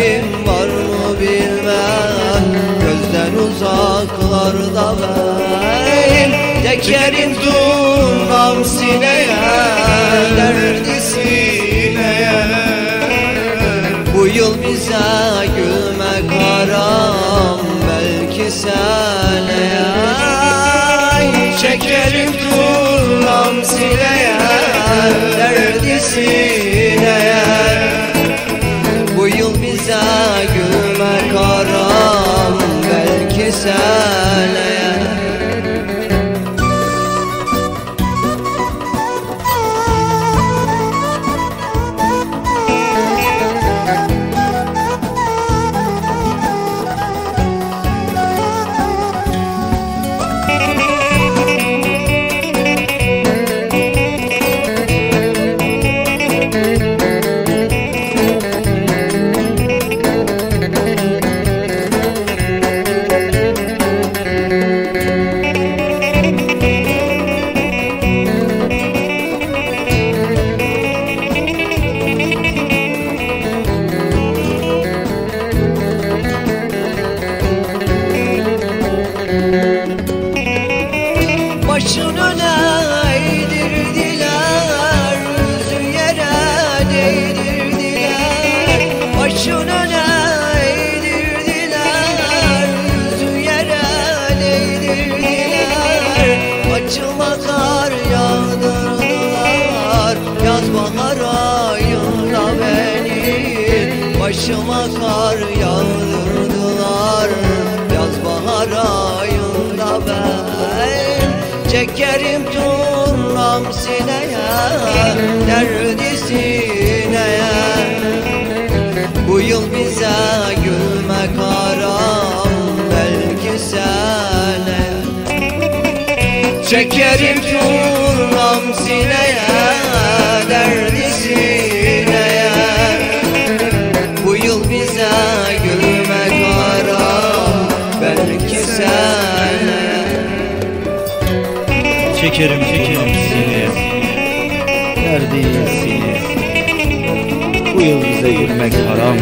Çekerim var mı bilmem, gözden uzaklarda ben. Çekerim durmam sineye, derdi sineye. Bu yıl bize gülmek haram, belki seneye. Çekerim durmam sineye, derdi sineye. Bu yıl bize gülmek haram, belki seneye. Başın öne eğdirdiler, yüzü yere değdirdiler. Başın öne eğdirdiler, yüzü yere değdirdiler. Açıma kar yağdırdılar, yaz bahar ayında beni. Başıma kar yağdırdılar, yaz bahar ayında ben. Çekerim durmam sineye, derdi sineye. Bu yıl bize gülmek haram, belki seneye. Çekerim durmam sineye, derdi sineye. Bu yıl bize gülmek haram, belki seneye. Çekerim sineye, derdi sineye. Bu yıl bize gülmek haram,